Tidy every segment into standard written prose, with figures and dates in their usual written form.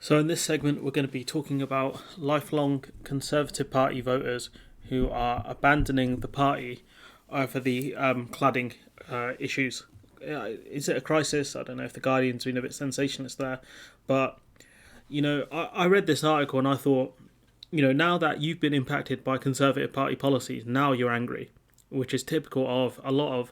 So in this segment, we're going to be talking about lifelong Conservative Party voters who are abandoning the party over the cladding issues. Is it a crisis? I don't know if the Guardian's been a bit sensationalist there, but I read this article and I thought, now that you've been impacted by Conservative Party policies, now you're angry, which is typical of a lot of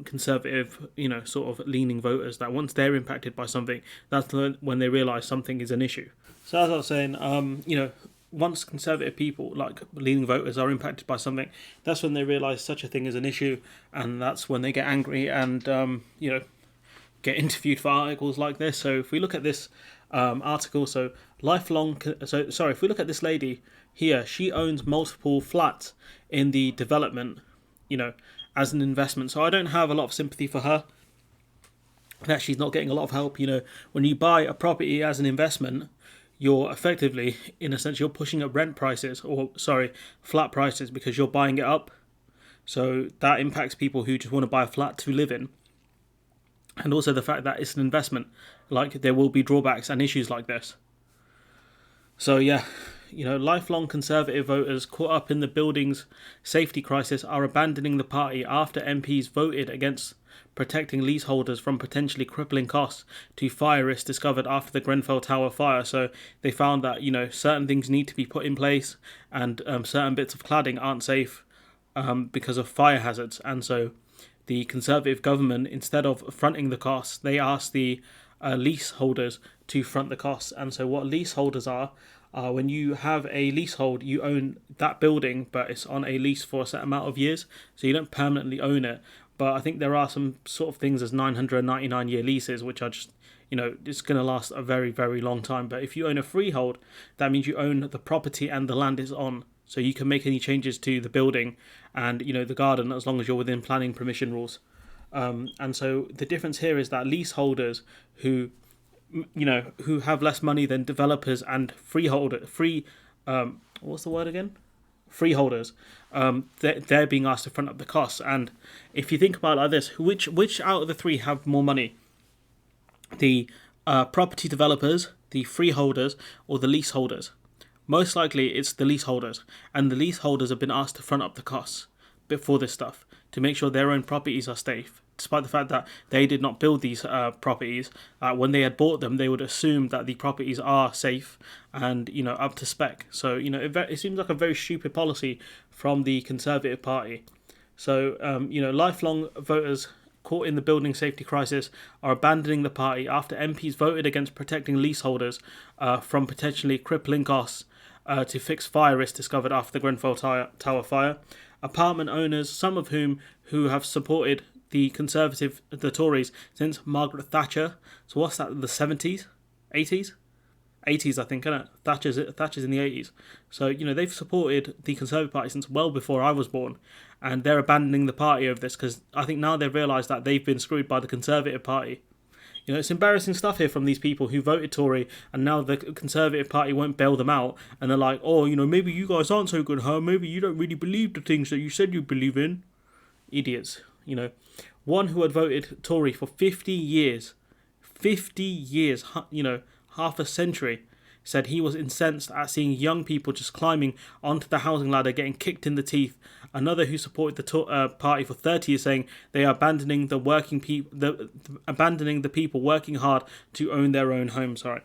conservative, sort of leaning voters, that once they're impacted by something, that's when they realise something is an issue. So as I was saying, once conservative people, like leaning voters, are impacted by something, that's when they realise such a thing is an issue, and that's when they get angry and, get interviewed for articles like this. So if we look at this article, if we look at this lady here, she owns multiple flats in the development, as an investment. So I don't have a lot of sympathy for her, that she's not getting a lot of help. When you buy a property as an investment, you're effectively, in a sense, you're pushing up flat prices, because you're buying it up. So that impacts people who just want to buy a flat to live in. And also the fact that it's an investment, like there will be drawbacks and issues like this. So yeah, lifelong Conservative voters caught up in the building's safety crisis are abandoning the party after MPs voted against protecting leaseholders from potentially crippling costs to fire risks discovered after the Grenfell Tower fire. So they found that, certain things need to be put in place, and certain bits of cladding aren't safe because of fire hazards. And so the Conservative government, instead of fronting the costs, they asked the leaseholders to front the costs. And so what leaseholders are, when you have a leasehold, you own that building, but it's on a lease for a set amount of years, so you don't permanently own it. But I think there are some sort of things as 999-year leases, which are just, it's going to last a very, very long time. But if you own a freehold, that means you own the property and the land is on. So you can make any changes to the building and, the garden, as long as you're within planning permission rules. And so the difference here is that leaseholders who have less money than developers and freeholders, they're being asked to front up the costs. And if you think about it like this, which out of the three have more money? The property developers, the freeholders, or the leaseholders? Most likely it's the leaseholders, and the leaseholders have been asked to front up the costs before this stuff to make sure their own properties are safe, despite the fact that they did not build these properties. When they had bought them, they would assume that the properties are safe and, up to spec. So, it seems like a very stupid policy from the Conservative Party. So, lifelong voters caught in the building safety crisis are abandoning the party after MPs voted against protecting leaseholders from potentially crippling costs to fix fire risks discovered after the Grenfell Tower fire. Apartment owners, some of who have supported the Tories since Margaret Thatcher. So what's that, the 70s? 80s? 80s, I think, isn't it? Thatcher's in the 80s. So, they've supported the Conservative Party since well before I was born. And they're abandoning the party over this because I think now they've realised that they've been screwed by the Conservative Party. It's embarrassing stuff here from these people who voted Tory, and now the Conservative Party won't bail them out. And they're like, oh, maybe you guys aren't so good, huh? Maybe you don't really believe the things that you said you believe in. Idiots, One who had voted Tory for 50 years, half a century, said he was incensed at seeing young people just climbing onto the housing ladder getting kicked in the teeth. Another who supported the party for 30 years saying they are abandoning the people working hard to own their own homes. All right.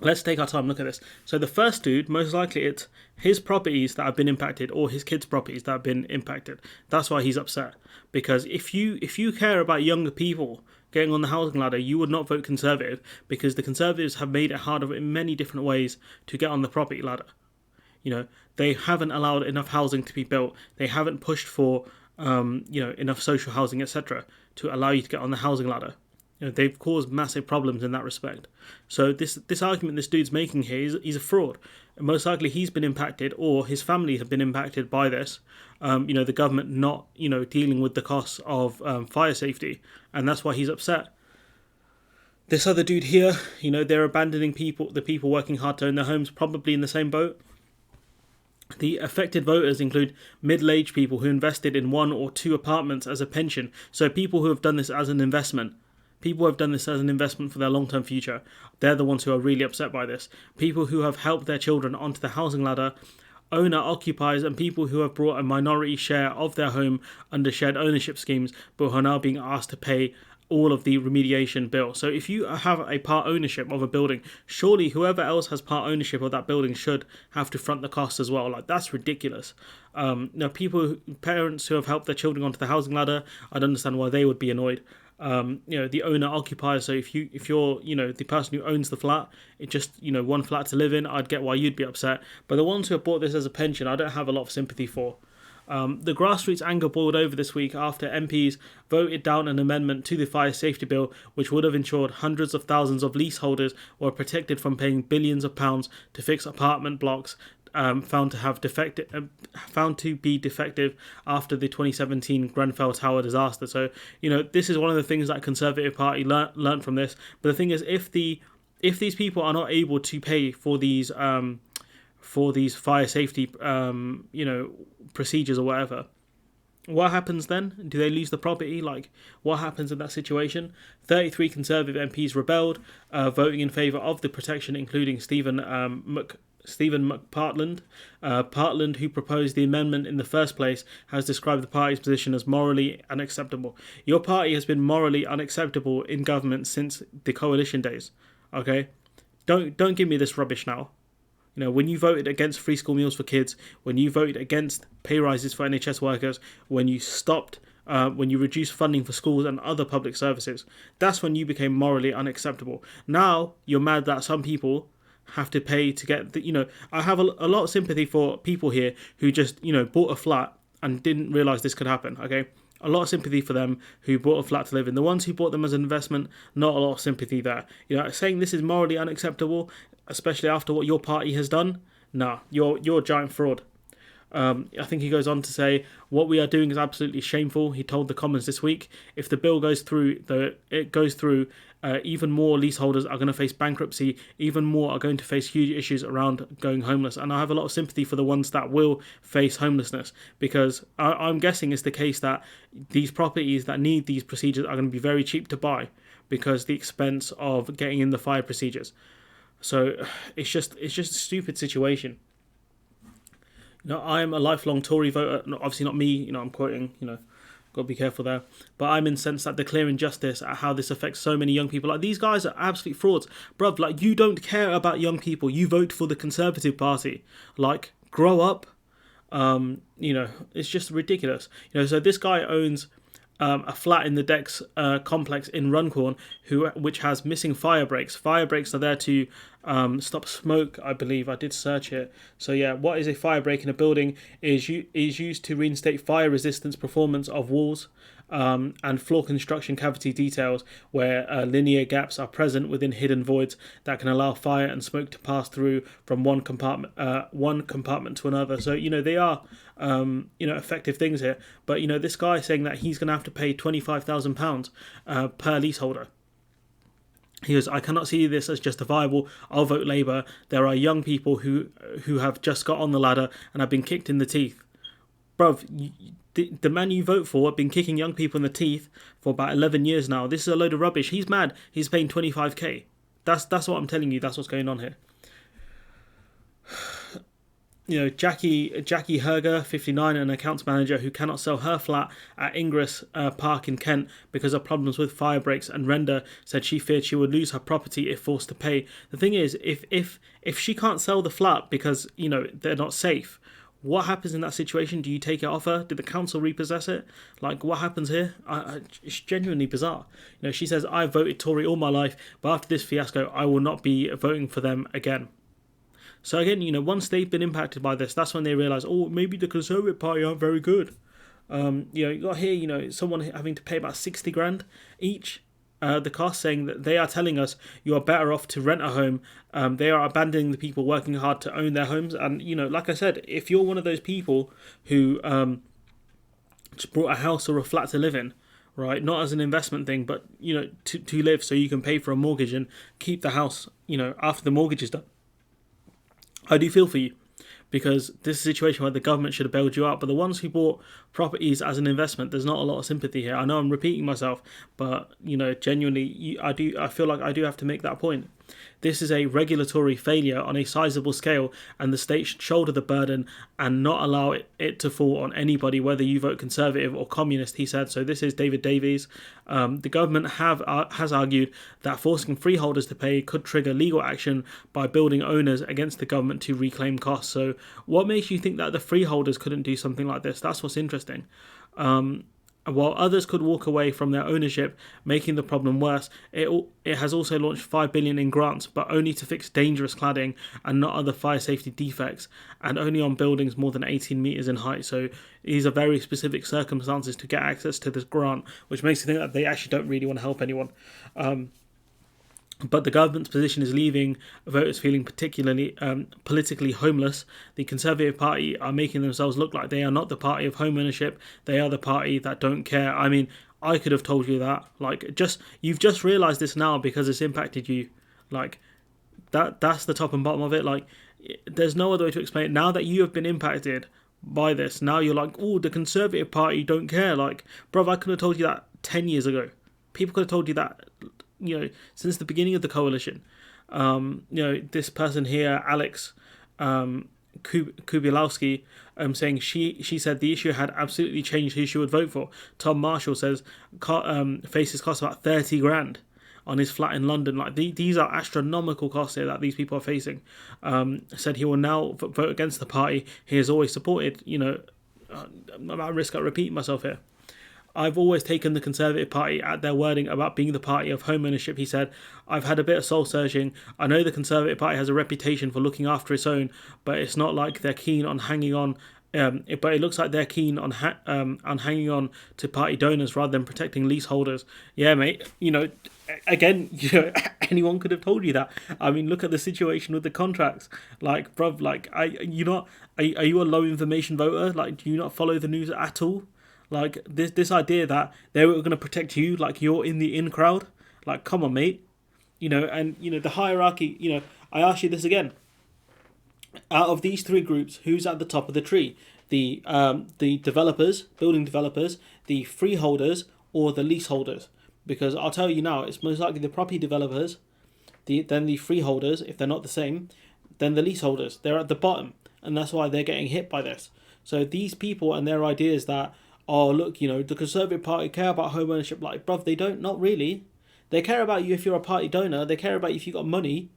Let's take our time, look at this. So the first dude, most likely it's his properties that have been impacted, or his kids' properties that have been impacted. That's why he's upset. Because if you care about younger people getting on the housing ladder, you would not vote Conservative, because the Conservatives have made it harder in many different ways to get on the property ladder. They haven't allowed enough housing to be built. They haven't pushed for enough social housing, etc., to allow you to get on the housing ladder. They've caused massive problems in that respect. So this argument this dude's making here is he's a fraud. Most likely he's been impacted, or his family have been impacted by this. The government not dealing with the costs of fire safety, and that's why he's upset. This other dude here, they're abandoning the people working hard to own their homes, probably in the same boat. The affected voters include middle-aged people who invested in one or two apartments as a pension. So people who have done this as an investment. People who have done this as an investment for their long-term future, they're the ones who are really upset by this. People who have helped their children onto the housing ladder, owner-occupiers, and people who have brought a minority share of their home under shared ownership schemes, but who are now being asked to pay all of the remediation bill. So if you have a part ownership of a building, surely whoever else has part ownership of that building should have to front the cost as well. Like, that's ridiculous. Parents who have helped their children onto the housing ladder, I'd understand why they would be annoyed. The owner occupier. So if you're the person who owns the flat, it just one flat to live in, I'd get why you'd be upset. But the ones who have bought this as a pension, I don't have a lot of sympathy for. The grassroots anger boiled over this week after MPs voted down an amendment to the fire safety bill, which would have ensured hundreds of thousands of leaseholders were protected from paying billions of pounds to fix apartment blocks found to be defective after the 2017 Grenfell Tower disaster. So this is one of the things that Conservative Party learned from this. But the thing is, if these people are not able to pay for these fire safety procedures or whatever, what happens then? Do they lose the property? Like, what happens in that situation? 33 Conservative MPs rebelled, voting in favour of the protection, including Stephen McPartland. Partland, who proposed the amendment in the first place, has described the party's position as morally unacceptable. Your party has been morally unacceptable in government since the coalition days. Okay? Don't give me this rubbish now. When you voted against free school meals for kids, when you voted against pay rises for NHS workers, when you reduced funding for schools and other public services, that's when you became morally unacceptable. Now, you're mad that some people have to pay to get I have a lot of sympathy for people here who just, bought a flat and didn't realise this could happen, okay? A lot of sympathy for them who bought a flat to live in. The ones who bought them as an investment, not a lot of sympathy there. Saying this is morally unacceptable, especially after what your party has done, nah, you're a giant fraud. I think he goes on to say, what we are doing is absolutely shameful, he told the Commons this week. If the bill goes through, even more leaseholders are going to face bankruptcy, even more are going to face huge issues around going homeless. And I have a lot of sympathy for the ones that will face homelessness, because I'm guessing it's the case that these properties that need these procedures are going to be very cheap to buy because the expense of getting in the fire procedures. So it's just a stupid situation. I'm a lifelong Tory voter. Obviously not me. I'm quoting. Got to be careful there. But I'm incensed at the clear injustice at how this affects so many young people. Like, these guys are absolute frauds, bruv. Like, you don't care about young people. You vote for the Conservative Party. Like, grow up. It's just ridiculous. So this guy owns a flat in the Decks complex in Runcorn, which has missing fire breaks. Fire breaks are there to stop smoke, I believe. I did search it. So yeah, what is a fire break in a building is used to reinstate fire resistance performance of walls and floor construction cavity details where linear gaps are present within hidden voids that can allow fire and smoke to pass through from one compartment to another. So they are effective things here. But this guy saying that he's going to have to pay £25,000 per leaseholder. He goes, I cannot see this as justifiable. I'll vote Labour. There are young people who have just got on the ladder and have been kicked in the teeth. Bruv, the man you vote for have been kicking young people in the teeth for about 11 years now. This is a load of rubbish. He's mad. He's paying 25k. That's what I'm telling you. That's what's going on here. Jackie Herger, 59, an accounts manager who cannot sell her flat at Ingress Park in Kent because of problems with fire breaks and render, said she feared she would lose her property if forced to pay. The thing is, if she can't sell the flat because they're not safe, what happens in that situation? Do you take it off her? Did the council repossess it? Like, what happens here? It's genuinely bizarre. She says, I voted Tory all my life, but after this fiasco, I will not be voting for them again. So again, once they've been impacted by this, that's when they realise, maybe the Conservative Party aren't very good. You got here, someone having to pay about 60 grand each. The cost, saying that they are telling us you are better off to rent a home. They are abandoning the people working hard to own their homes. And, like I said, if you're one of those people who just bought a house or a flat to live in, right, not as an investment thing, but, to live so you can pay for a mortgage and keep the house, after the mortgage is done, I do feel for you, because this is a situation where the government should have bailed you out. But the ones who bought properties as an investment, there's not a lot of sympathy here. I know I'm repeating myself, but genuinely, I feel like I do have to make that point. This is a regulatory failure on a sizable scale, and the state should shoulder the burden and not allow it to fall on anybody, whether you vote Conservative or Communist, he said. So this is David Davies. The government has argued that forcing freeholders to pay could trigger legal action by building owners against the government to reclaim costs. So what makes you think that the freeholders couldn't do something like this? That's what's interesting. While others could walk away from their ownership, making the problem worse, it has also launched $5 billion in grants, but only to fix dangerous cladding and not other fire safety defects, and only on buildings more than 18 metres in height. So these are very specific circumstances to get access to this grant, which makes you think that they actually don't really want to help anyone. But the government's position is leaving voters feeling particularly politically homeless. The Conservative Party are making themselves look like they are not the party of home ownership. They are the party that don't care. I mean, I could have told you that. You've just realised this now because it's impacted you. That's the top and bottom of it. There's no other way to explain it. Now that you have been impacted by this, now you're like, oh, the Conservative Party don't care. Bruv, I could have told you that 10 years ago. People could have told you that, since the beginning of the coalition. This person here, Alex Kubilowski, saying she said the issue had absolutely changed who she would vote for. Tom Marshall says faces costs about 30 grand on his flat in London. These are astronomical costs here that these people are facing. Said he will now vote against the party he has always supported. I'm at risk of repeating myself here. I've always taken the Conservative Party at their wording about being the party of home ownership, he said. I've had a bit of soul searching. I know the Conservative Party has a reputation for looking after its own, but it's not like they're keen on hanging on. But it looks like they're keen on hanging on to party donors rather than protecting leaseholders. Yeah, mate. Again, anyone could have told you that. I mean, look at the situation with the contracts. Bruv, are you a low information voter? Do you not follow the news at all? This idea that they were going to protect you, you're in the in crowd. Come on, mate. The hierarchy. I ask you this again. Out of these three groups, who's at the top of the tree? The developers, building developers, the freeholders, or the leaseholders? Because I'll tell you now, it's most likely the property developers, then the freeholders, if they're not the same, then the leaseholders. They're at the bottom, and that's why they're getting hit by this. So these people and their ideas that, oh, look, the Conservative Party care about home ownership. Bruv, they don't, not really. They care about you if you're a party donor. They care about you if you got money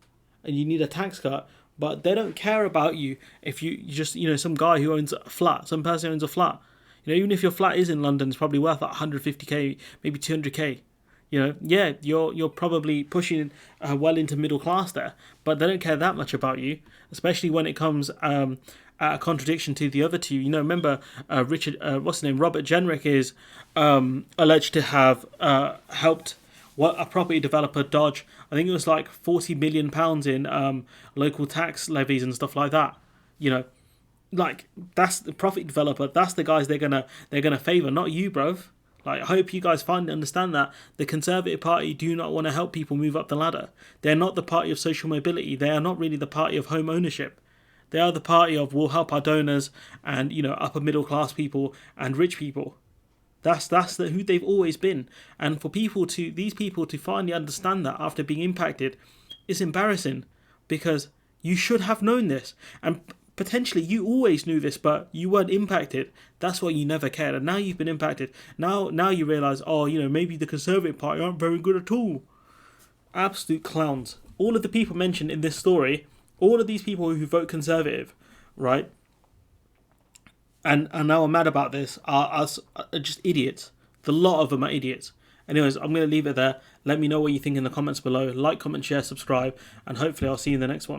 and you need a tax cut. But they don't care about you if you just, some guy who owns a flat, some person who owns a flat. Even if your flat is in London, it's probably worth 150k, maybe 200k. You're probably pushing well into middle class there. But they don't care that much about you, especially when it comes a contradiction to the other two. Remember Robert Jenrick is alleged to have helped a property developer dodge, I think it was £40 million in local tax levies and stuff like that. That's the property developer. That's the guys they're gonna favour, not you, bruv. I hope you guys finally understand that the Conservative Party do not want to help people move up the ladder. They're not the party of social mobility. They are not really the party of home ownership. They are the party of we'll help our donors and upper middle class people and rich people. That's who they've always been. And for these people to finally understand that after being impacted, is embarrassing, because you should have known this, and potentially you always knew this, but you weren't impacted. That's why you never cared, and now you've been impacted. Now you realise, maybe the Conservative Party aren't very good at all. Absolute clowns. All of the people mentioned in this story, all of these people who vote Conservative, right, and now I'm mad about this, are just idiots. The lot of them are idiots. Anyways, I'm going to leave it there. Let me know what you think in the comments below. Like, comment, share, subscribe, and hopefully I'll see you in the next one.